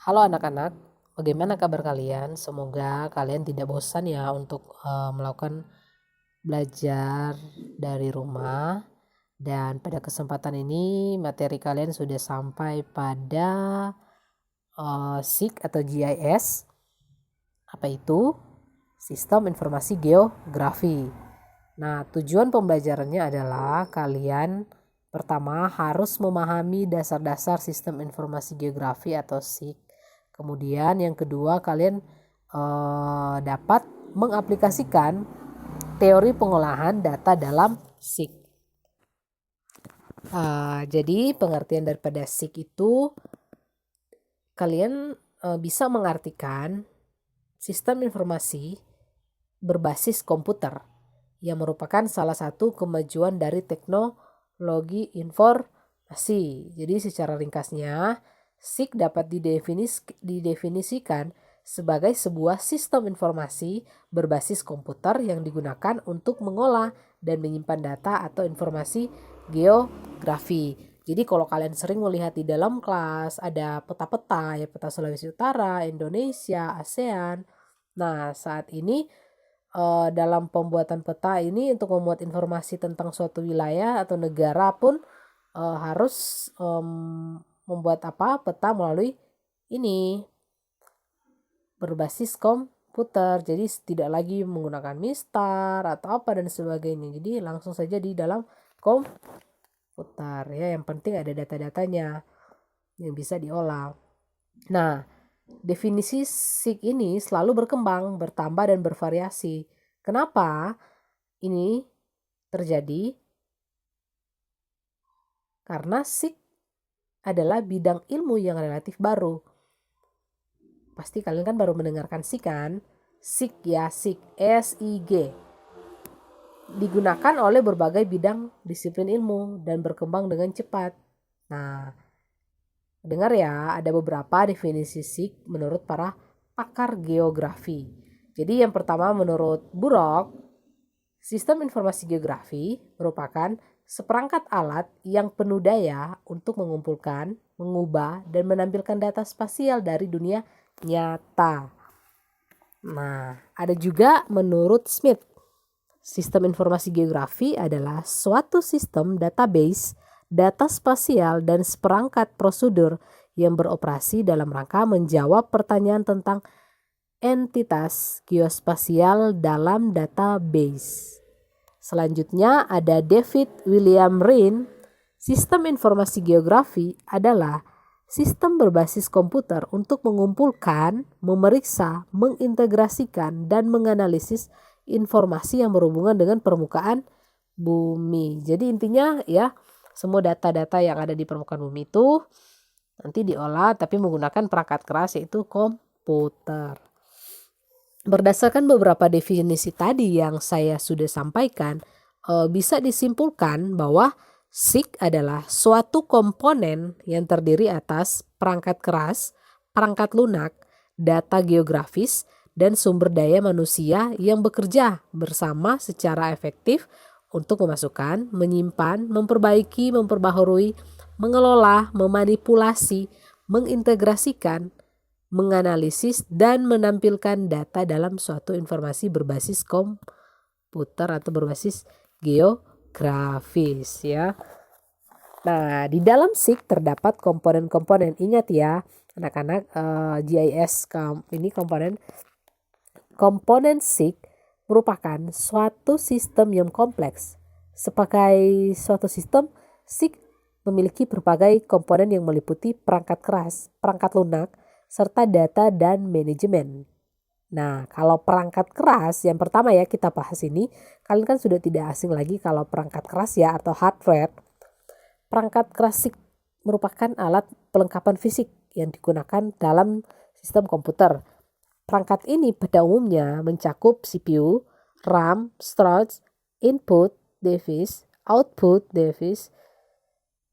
Halo anak-anak, bagaimana kabar kalian? Semoga kalian tidak bosan ya untuk melakukan belajar dari rumah. Dan pada kesempatan ini materi kalian sudah sampai pada SIG atau GIS. Apa itu? Sistem Informasi Geografi. Nah, tujuan pembelajarannya adalah kalian pertama harus memahami dasar-dasar sistem informasi geografi atau SIG. Kemudian yang kedua kalian dapat mengaplikasikan teori pengolahan data dalam SIG. Jadi pengertian daripada SIG itu kalian bisa mengartikan sistem informasi berbasis komputer yang merupakan salah satu kemajuan dari teknologi informasi. Jadi secara ringkasnya, SIG dapat didefinisikan sebagai sebuah sistem informasi berbasis komputer yang digunakan untuk mengolah dan menyimpan data atau informasi geografi. Jadi kalau kalian sering melihat di dalam kelas ada peta-peta, ya peta Sulawesi Utara, Indonesia, ASEAN. Nah, saat ini dalam pembuatan peta ini untuk membuat informasi tentang suatu wilayah atau negara pun harus membuat peta melalui ini berbasis komputer. Jadi tidak lagi menggunakan mistar atau apa dan sebagainya. Jadi langsung saja di dalam komputer ya. Yang penting ada data-datanya yang bisa diolah. Nah, definisi SIG ini selalu berkembang, bertambah dan bervariasi. Kenapa ini terjadi? Karena SIG adalah bidang ilmu yang relatif baru. Pasti kalian kan baru mendengarkan SIG kan? SIG ya, SIG, S-I-G. Digunakan oleh berbagai bidang disiplin ilmu dan berkembang dengan cepat. Nah, dengar ya, ada beberapa definisi SIG menurut para pakar geografi. Jadi yang pertama menurut Burok, sistem informasi geografi merupakan seperangkat alat yang penuh daya untuk mengumpulkan, mengubah, dan menampilkan data spasial dari dunia nyata. Nah, ada juga menurut Smith, sistem informasi geografi adalah suatu sistem database data spasial dan seperangkat prosedur yang beroperasi dalam rangka menjawab pertanyaan tentang entitas geospasial dalam database. Selanjutnya ada David William Rhine. Sistem informasi geografi adalah sistem berbasis komputer untuk mengumpulkan, memeriksa, mengintegrasikan, dan menganalisis informasi yang berhubungan dengan permukaan bumi. Jadi intinya ya, semua data-data yang ada di permukaan bumi itu nanti diolah tapi menggunakan perangkat keras yaitu komputer. Berdasarkan beberapa definisi tadi yang saya sudah sampaikan, bisa disimpulkan bahwa SIG adalah suatu komponen yang terdiri atas perangkat keras, perangkat lunak, data geografis, dan sumber daya manusia yang bekerja bersama secara efektif untuk memasukkan, menyimpan, memperbaiki, memperbaharui, mengelola, memanipulasi, mengintegrasikan, menganalisis, dan menampilkan data dalam suatu informasi berbasis komputer atau berbasis geografis ya. Nah, di dalam SIG terdapat komponen-komponen. Ingat ya, anak-anak, GIS ini komponen SIG merupakan suatu sistem yang kompleks. Sebagai suatu sistem, SIG memiliki berbagai komponen yang meliputi perangkat keras, perangkat lunak, serta data dan manajemen. Nah, kalau perangkat keras, yang pertama ya kita bahas ini, kalian kan sudah tidak asing lagi kalau perangkat keras ya atau hardware. Perangkat keras SIG merupakan alat pelengkapan fisik yang digunakan dalam sistem komputer. Perangkat ini pada umumnya mencakup CPU, RAM, storage, input device, output device,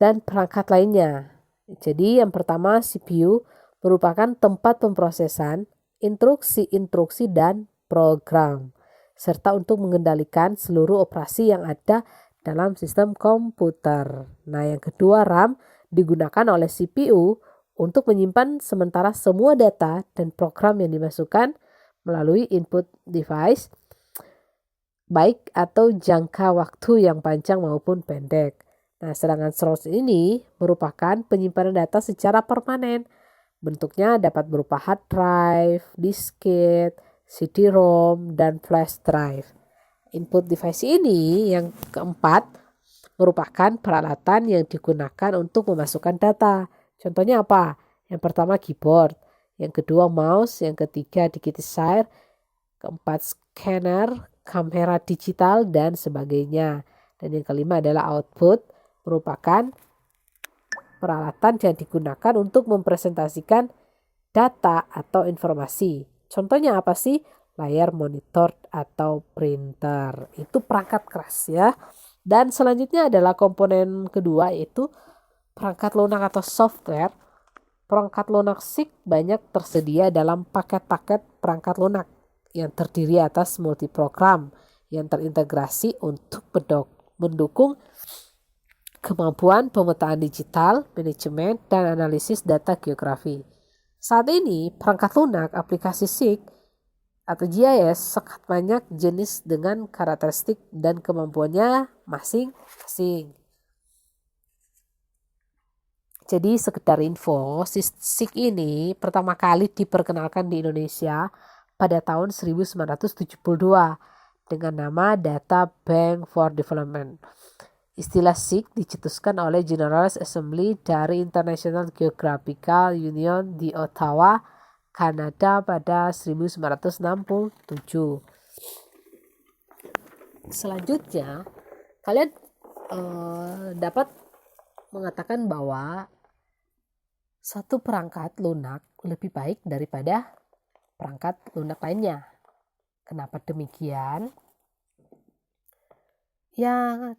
dan perangkat lainnya. Jadi yang pertama CPU merupakan tempat pemrosesan, instruksi-instruksi dan program, serta untuk mengendalikan seluruh operasi yang ada dalam sistem komputer. Nah yang kedua RAM digunakan oleh CPU untuk menyimpan sementara semua data dan program yang dimasukkan melalui input device, baik atau jangka waktu yang panjang maupun pendek. Nah, sedangkan storage ini merupakan penyimpanan data secara permanen. Bentuknya dapat berupa hard drive, disket, CD-ROM, dan flash drive. Input device ini yang keempat merupakan peralatan yang digunakan untuk memasukkan data. Contohnya apa? Yang pertama keyboard, yang kedua mouse, yang ketiga digitizer, keempat scanner, kamera digital, dan sebagainya. Dan yang kelima adalah output, merupakan peralatan yang digunakan untuk mempresentasikan data atau informasi. Contohnya apa sih? Layar monitor atau printer. Itu perangkat keras ya. Dan selanjutnya adalah komponen kedua, yaitu perangkat lunak atau software. Perangkat lunak SIG banyak tersedia dalam paket-paket perangkat lunak yang terdiri atas multiprogram yang terintegrasi untuk mendukung kemampuan pemetaan digital, manajemen, dan analisis data geografi. Saat ini, perangkat lunak aplikasi SIG atau GIS sangat banyak jenis dengan karakteristik dan kemampuannya masing-masing. Jadi sekedar info, SIG ini pertama kali diperkenalkan di Indonesia pada tahun 1972 dengan nama Data Bank for Development. Istilah SIG dicetuskan oleh General Assembly dari International Geographical Union di Ottawa, Kanada pada 1967. Selanjutnya, kalian dapat mengatakan bahwa satu perangkat lunak lebih baik daripada perangkat lunak lainnya. Kenapa demikian? Ya,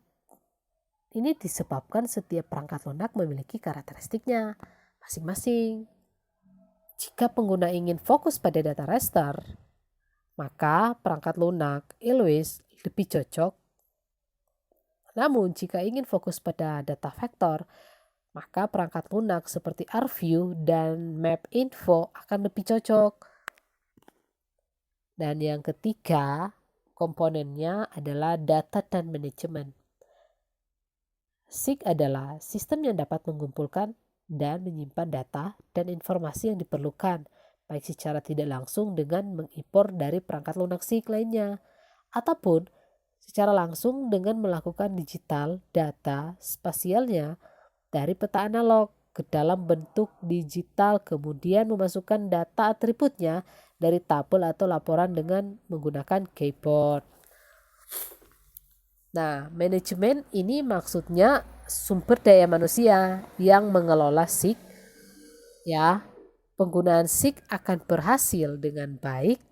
ini disebabkan setiap perangkat lunak memiliki karakteristiknya masing-masing. Jika pengguna ingin fokus pada data raster, maka perangkat lunak Always lebih cocok. Namun jika ingin fokus pada data vektor, maka perangkat lunak seperti ArcView dan MapInfo akan lebih cocok. Dan yang ketiga, komponennya adalah data dan manajemen. SIG adalah sistem yang dapat mengumpulkan dan menyimpan data dan informasi yang diperlukan, baik secara tidak langsung dengan mengimpor dari perangkat lunak SIG lainnya, ataupun secara langsung dengan melakukan digital data spasialnya dari peta analog ke dalam bentuk digital, kemudian memasukkan data atributnya dari tabel atau laporan dengan menggunakan keyboard. Nah, manajemen ini maksudnya sumber daya manusia yang mengelola SIG. Ya, penggunaan SIG akan berhasil dengan baik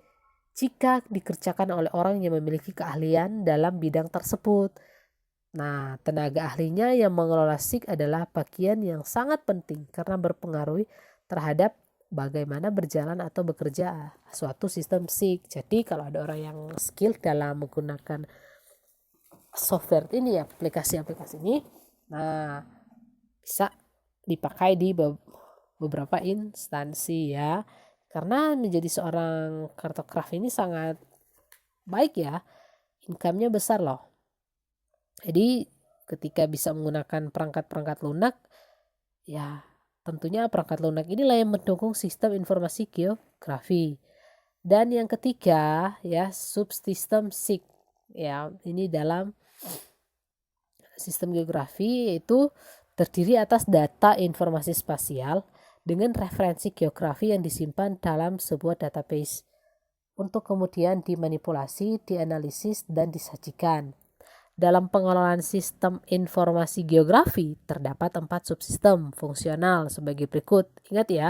jika dikerjakan oleh orang yang memiliki keahlian dalam bidang tersebut. Nah, tenaga ahlinya yang mengelola SIG adalah bagian yang sangat penting karena berpengaruh terhadap bagaimana berjalan atau bekerja suatu sistem SIG. Jadi kalau ada orang yang skill dalam menggunakan software ini, aplikasi-aplikasi ini, nah bisa dipakai di beberapa instansi ya. Karena menjadi seorang kartograf ini sangat baik ya, income-nya besar loh. Jadi ketika bisa menggunakan perangkat-perangkat lunak, ya tentunya perangkat lunak inilah yang mendukung sistem informasi geografi. Dan yang ketiga ya, subsistem SIG. Ya, ini dalam sistem geografi yaitu terdiri atas data informasi spasial dengan referensi geografi yang disimpan dalam sebuah database untuk kemudian dimanipulasi, dianalisis, dan disajikan. Dalam pengelolaan sistem informasi geografi terdapat 4 subsistem fungsional sebagai berikut. Ingat ya,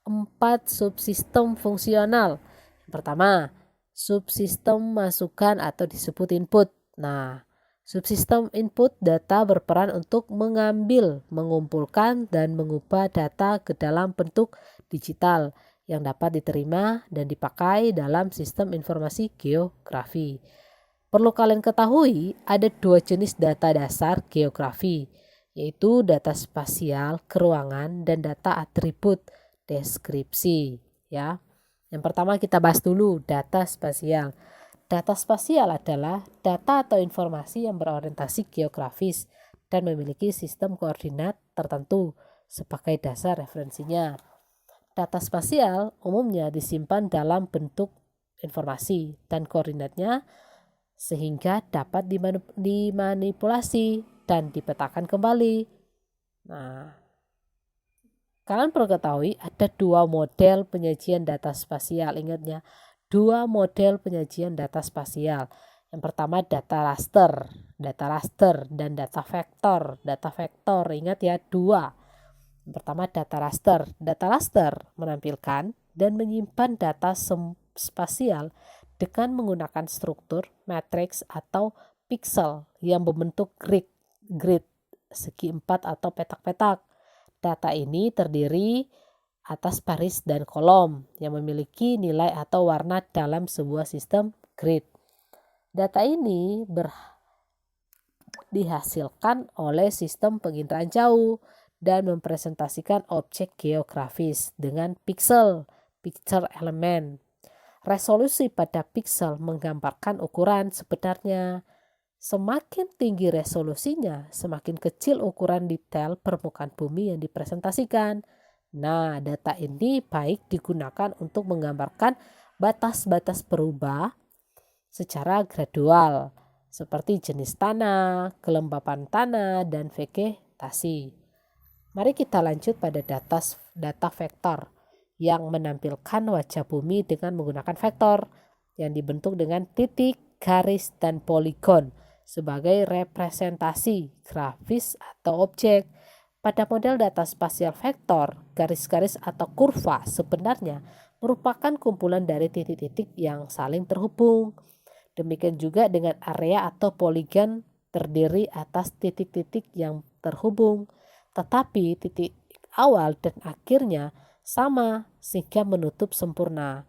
4 subsistem fungsional. Yang pertama, subsistem masukan atau disebut input. Nah, subsistem input data berperan untuk mengambil, mengumpulkan, dan mengubah data ke dalam bentuk digital yang dapat diterima dan dipakai dalam sistem informasi geografi. Perlu kalian ketahui, ada 2 jenis data dasar geografi, yaitu data spasial, keruangan, dan data atribut deskripsi. Ya, yang pertama kita bahas dulu data spasial. Data spasial adalah data atau informasi yang berorientasi geografis dan memiliki sistem koordinat tertentu sebagai dasar referensinya. Data spasial umumnya disimpan dalam bentuk informasi dan koordinatnya sehingga dapat dimanipulasi dan dipetakan kembali. Nah, kalian perlu ketahui ada dua model penyajian data spasial. Ingatnya, dua model penyajian data spasial. Yang pertama data raster dan data vektor. Data vektor, ingat ya, dua. Yang pertama data raster. Data raster menampilkan dan menyimpan data spasial dengan menggunakan struktur, matriks, atau pixel yang berbentuk grid segi empat atau petak-petak. Data ini terdiri atas baris dan kolom yang memiliki nilai atau warna dalam sebuah sistem grid. Data ini dihasilkan oleh sistem penginderaan jauh dan mempresentasikan objek geografis dengan pixel element. Resolusi pada pixel menggambarkan ukuran sebenarnya. Semakin tinggi resolusinya, semakin kecil ukuran detail permukaan bumi yang dipresentasikan. Nah, data ini baik digunakan untuk menggambarkan batas-batas berubah secara gradual, seperti jenis tanah, kelembapan tanah, dan vegetasi. Mari kita lanjut pada data vektor yang menampilkan wajah bumi dengan menggunakan vektor yang dibentuk dengan titik, garis, dan poligon sebagai representasi grafis atau objek. Pada model data spasial vektor, garis-garis atau kurva sebenarnya merupakan kumpulan dari titik-titik yang saling terhubung. Demikian juga dengan area atau poligon terdiri atas titik-titik yang terhubung, tetapi titik awal dan akhirnya sama sehingga menutup sempurna.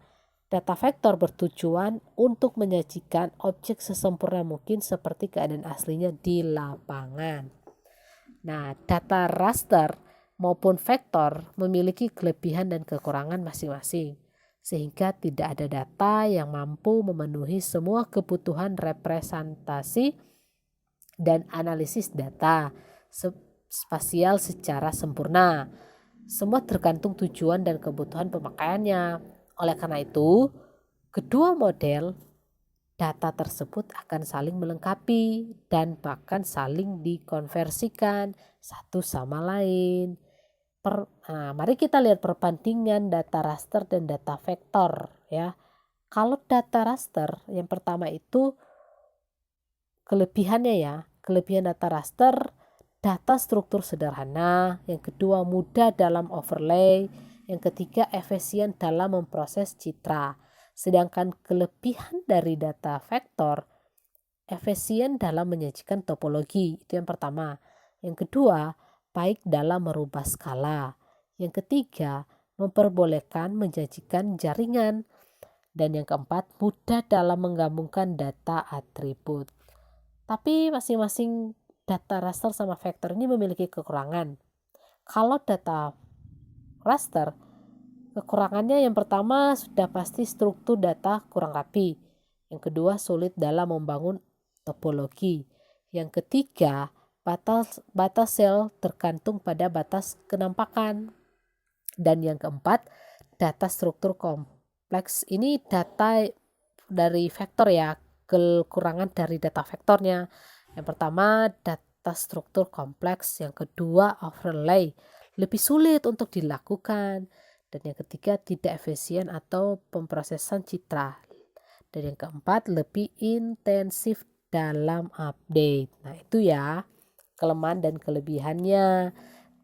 Data vektor bertujuan untuk menyajikan objek sesempurna mungkin seperti keadaan aslinya di lapangan. Nah, data raster maupun vektor memiliki kelebihan dan kekurangan masing-masing, sehingga tidak ada data yang mampu memenuhi semua kebutuhan representasi dan analisis data spasial secara sempurna. Semua tergantung tujuan dan kebutuhan pemakaiannya. Oleh karena itu, kedua model data tersebut akan saling melengkapi dan bahkan saling dikonversikan satu sama lain. Mari kita lihat perbandingan data raster dan data vektor ya. Kalau data raster yang pertama itu kelebihan data raster, data struktur sederhana, yang kedua mudah dalam overlay, yang ketiga efisien dalam memproses citra. Sedangkan kelebihan dari data vektor, efisien dalam menyajikan topologi, itu yang pertama. Yang kedua, baik dalam merubah skala. Yang ketiga, memperbolehkan menyajikan jaringan. Dan yang keempat, mudah dalam menggabungkan data atribut. Tapi masing-masing data raster sama vektor ini memiliki kekurangan. Kalau data raster, kekurangannya yang pertama sudah pasti struktur data kurang rapi. Yang kedua sulit dalam membangun topologi. Yang ketiga batas sel tergantung pada batas kenampakan. Dan yang keempat data struktur kompleks. Ini data dari vektor ya, kekurangan dari data vektornya. Yang pertama data struktur kompleks, yang kedua overlay lebih sulit untuk dilakukan, dan yang ketiga tidak efisien atau pemrosesan citra, dan yang keempat lebih intensif dalam update. Nah itu ya kelemahan dan kelebihannya.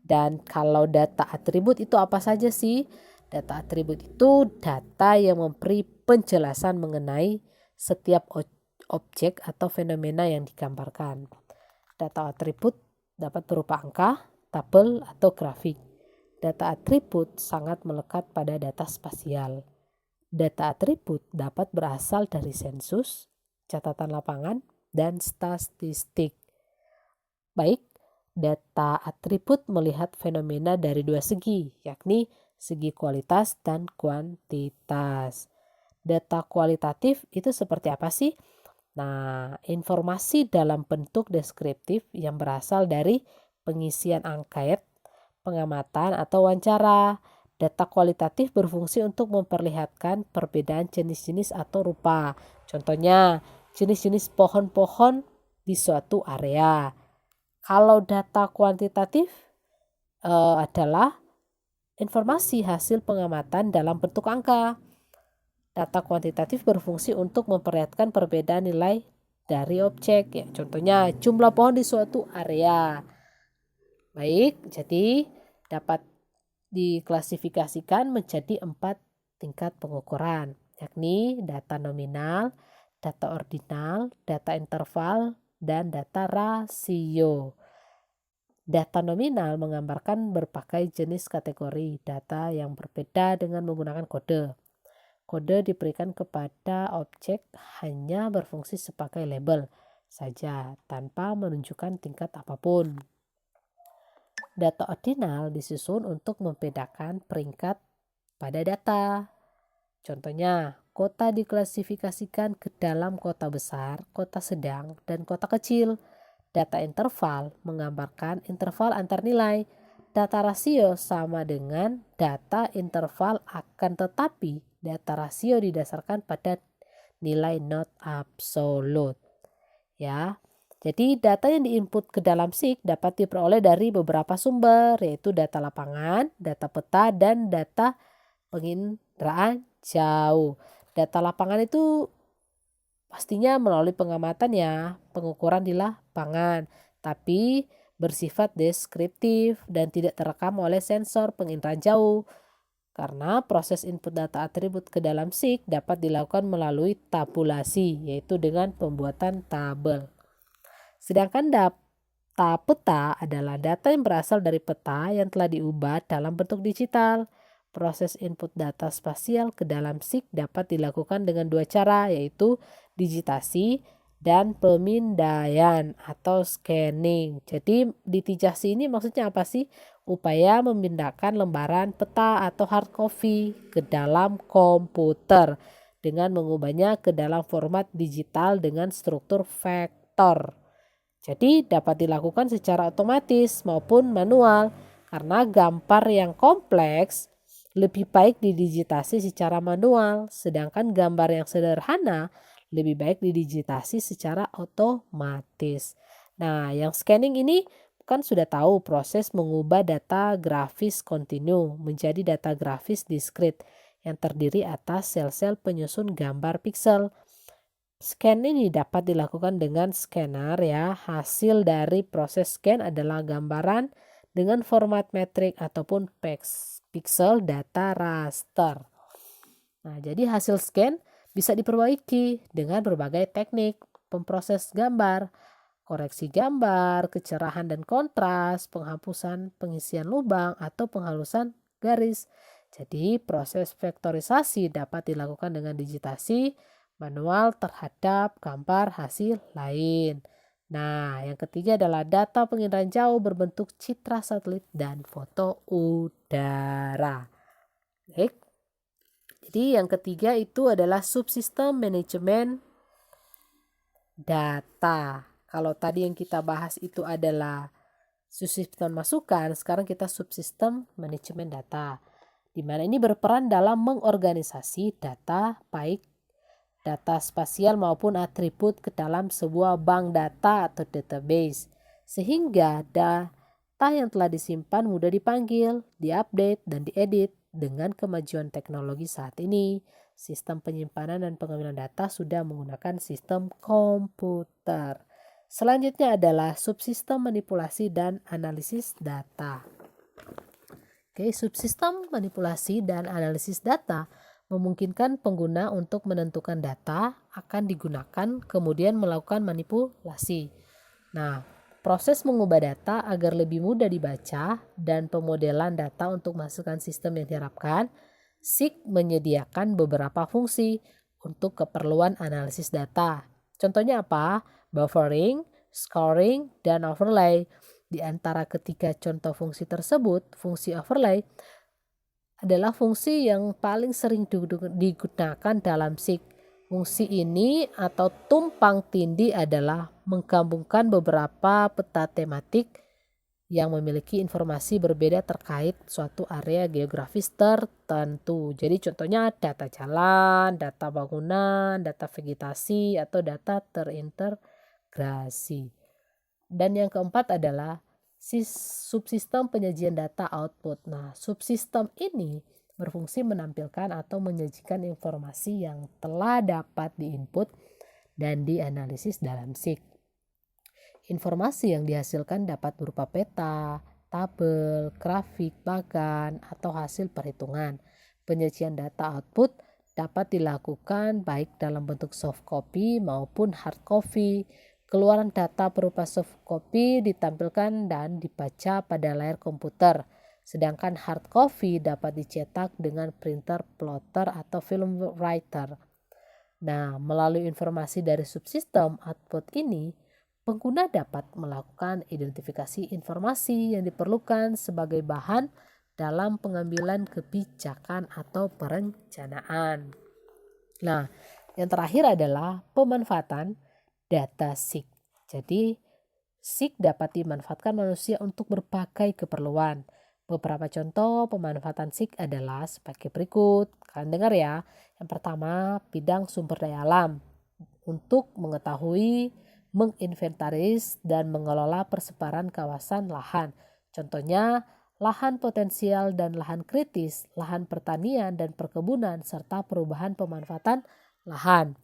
Dan kalau data atribut itu apa saja sih? Data atribut itu data yang memberi penjelasan mengenai setiap objek atau fenomena yang digambarkan. Data atribut dapat berupa angka, tabel, atau grafik. Data atribut sangat melekat pada data spasial. Data atribut dapat berasal dari sensus, catatan lapangan, dan statistik. Baik, data atribut melihat fenomena dari dua segi, yakni segi kualitas dan kuantitas. Data kualitatif itu seperti apa sih? Nah, informasi dalam bentuk deskriptif yang berasal dari pengisian angket, pengamatan atau wawancara. Data kualitatif berfungsi untuk memperlihatkan perbedaan jenis-jenis atau rupa. Contohnya, jenis-jenis pohon-pohon di suatu area. Kalau data kuantitatif adalah informasi hasil pengamatan dalam bentuk angka. Data kuantitatif berfungsi untuk memperlihatkan perbedaan nilai dari objek. Ya, contohnya jumlah pohon di suatu area. Baik, jadi dapat diklasifikasikan menjadi 4 tingkat pengukuran, yakni data nominal, data ordinal, data interval, dan data rasio. Data nominal menggambarkan berbagai jenis kategori data yang berbeda dengan menggunakan kode. Kode diberikan kepada objek hanya berfungsi sebagai label saja tanpa menunjukkan tingkat apapun. Data ordinal disusun untuk membedakan peringkat pada data. Contohnya, kota diklasifikasikan ke dalam kota besar, kota sedang, dan kota kecil. Data interval menggambarkan interval antar nilai. Data rasio sama dengan data interval akan tetapi data rasio didasarkan pada nilai not absolute. Ya. Jadi data yang diinput ke dalam SIG dapat diperoleh dari beberapa sumber, yaitu data lapangan, data peta, dan data penginderaan jauh. Data lapangan itu pastinya melalui pengamatan ya, pengukuran di lapangan, tapi bersifat deskriptif dan tidak terekam oleh sensor penginderaan jauh. Karena proses input data atribut ke dalam SIG dapat dilakukan melalui tabulasi, yaitu dengan pembuatan tabel. Sedangkan data peta adalah data yang berasal dari peta yang telah diubah dalam bentuk digital. Proses input data spasial ke dalam SIG dapat dilakukan dengan dua cara, yaitu digitasi dan pemindaian atau scanning. Jadi digitasi ini maksudnya apa sih? Upaya memindahkan lembaran peta atau hard copy ke dalam komputer dengan mengubahnya ke dalam format digital dengan struktur vektor. Jadi dapat dilakukan secara otomatis maupun manual karena gambar yang kompleks lebih baik didigitasi secara manual, sedangkan gambar yang sederhana lebih baik didigitasi secara otomatis. Nah, yang scanning ini kan sudah tahu proses mengubah data grafis kontinu menjadi data grafis diskrit yang terdiri atas sel-sel penyusun gambar piksel. Scan ini dapat dilakukan dengan scanner ya. Hasil dari proses scan adalah gambaran dengan format metrik ataupun pixel data raster. Nah, jadi hasil scan bisa diperbaiki dengan berbagai teknik pemproses gambar, koreksi gambar, kecerahan dan kontras, penghapusan pengisian lubang atau penghalusan garis. Jadi proses vektorisasi dapat dilakukan dengan digitasi manual terhadap gambar hasil lain. Nah, yang ketiga adalah data penginderaan jauh berbentuk citra satelit dan foto udara. Baik. Jadi yang ketiga itu adalah subsistem manajemen data. Kalau tadi yang kita bahas itu adalah subsistem masukan, sekarang kita subsistem manajemen data. Di mana ini berperan dalam mengorganisasi data baik data spasial maupun atribut ke dalam sebuah bank data atau database. Sehingga data yang telah disimpan mudah dipanggil, diupdate, dan diedit. Dengan kemajuan teknologi saat ini, sistem penyimpanan dan pengambilan data sudah menggunakan sistem komputer. Selanjutnya adalah subsistem manipulasi dan analisis data. Oke, subsistem manipulasi dan analisis data memungkinkan pengguna untuk menentukan data akan digunakan kemudian melakukan manipulasi. Nah, proses mengubah data agar lebih mudah dibaca dan pemodelan data untuk masukkan sistem yang diharapkan, SIG menyediakan beberapa fungsi untuk keperluan analisis data. Contohnya apa? Buffering, scoring, dan overlay. Di antara ketiga contoh fungsi tersebut, fungsi overlay adalah fungsi yang paling sering digunakan dalam SIG. Fungsi ini atau tumpang tindih adalah menggabungkan beberapa peta tematik yang memiliki informasi berbeda terkait suatu area geografis tertentu. Jadi contohnya data jalan, data bangunan, data vegetasi, atau data terintegrasi. Dan yang keempat adalah subsistem penyajian data output. Nah, subsistem ini berfungsi menampilkan atau menyajikan informasi yang telah dapat diinput dan dianalisis dalam SIG. Informasi yang dihasilkan dapat berupa peta, tabel, grafik, bahkan atau hasil perhitungan. Penyajian data output dapat dilakukan baik dalam bentuk soft copy maupun hard copy. Keluaran data berupa soft copy ditampilkan dan dibaca pada layar komputer, sedangkan hard copy dapat dicetak dengan printer, plotter, atau film writer. Nah, melalui informasi dari subsistem output ini, pengguna dapat melakukan identifikasi informasi yang diperlukan sebagai bahan dalam pengambilan kebijakan atau perencanaan. Nah, yang terakhir adalah pemanfaatan data SIG. Jadi, SIG dapat dimanfaatkan manusia untuk berbagai keperluan. Beberapa contoh pemanfaatan SIG adalah sebagai berikut. Kalian dengar ya. Yang pertama, bidang sumber daya alam untuk mengetahui, menginventaris, dan mengelola persebaran kawasan lahan. Contohnya, lahan potensial dan lahan kritis, lahan pertanian dan perkebunan, serta perubahan pemanfaatan lahan.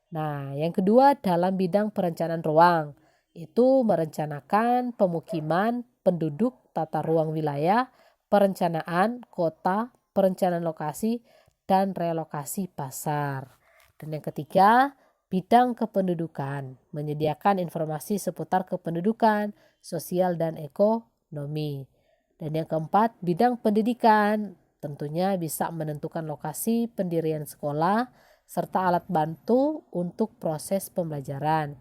Nah, yang kedua dalam bidang perencanaan ruang, itu merencanakan pemukiman, penduduk, tata ruang wilayah, perencanaan kota, perencanaan lokasi, dan relokasi pasar. Dan yang ketiga, bidang kependudukan, menyediakan informasi seputar kependudukan, sosial, dan ekonomi. Dan yang keempat, bidang pendidikan, tentunya bisa menentukan lokasi pendirian sekolah, serta alat bantu untuk proses pembelajaran,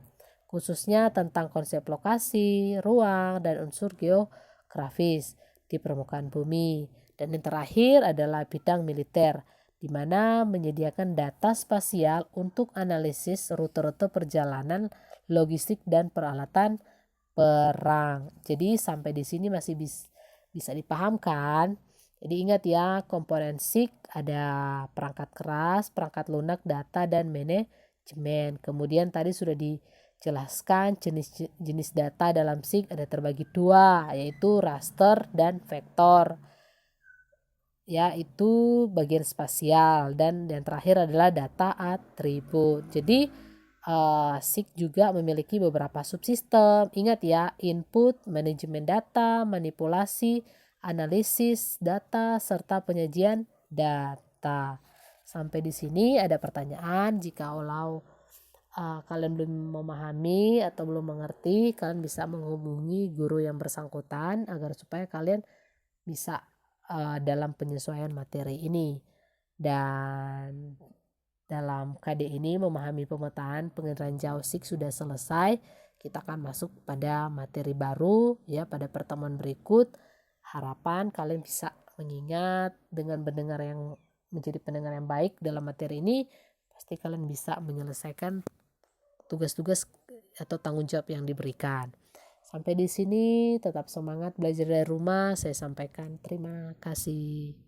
khususnya tentang konsep lokasi, ruang, dan unsur geografis di permukaan bumi. Dan yang terakhir adalah bidang militer, di mana menyediakan data spasial untuk analisis rute-rute perjalanan, logistik, dan peralatan perang. Jadi sampai di sini masih bisa dipahamkan. Jadi ingat ya, komponen SIG ada perangkat keras, perangkat lunak, data, dan manajemen. Kemudian tadi sudah dijelaskan jenis data dalam SIG ada terbagi dua, yaitu raster dan vektor. Ya, itu bagian spasial, dan yang terakhir adalah data atribut. Jadi SIG juga memiliki beberapa subsistem. Ingat ya, input, manajemen data, manipulasi, analisis data, serta penyajian data. Sampai di sini ada pertanyaan. Jika kalian belum memahami atau belum mengerti, kalian bisa menghubungi guru yang bersangkutan agar supaya kalian bisa dalam penyesuaian materi ini. Dan dalam KD ini memahami pemetaan penginderaan jauh SIG sudah selesai. Kita akan masuk pada materi baru ya pada pertemuan berikut. Harapan kalian bisa mengingat dengan menjadi pendengar yang baik dalam materi ini, pasti kalian bisa menyelesaikan tugas-tugas atau tanggung jawab yang diberikan. Sampai di sini, tetap semangat belajar dari rumah. Saya sampaikan terima kasih.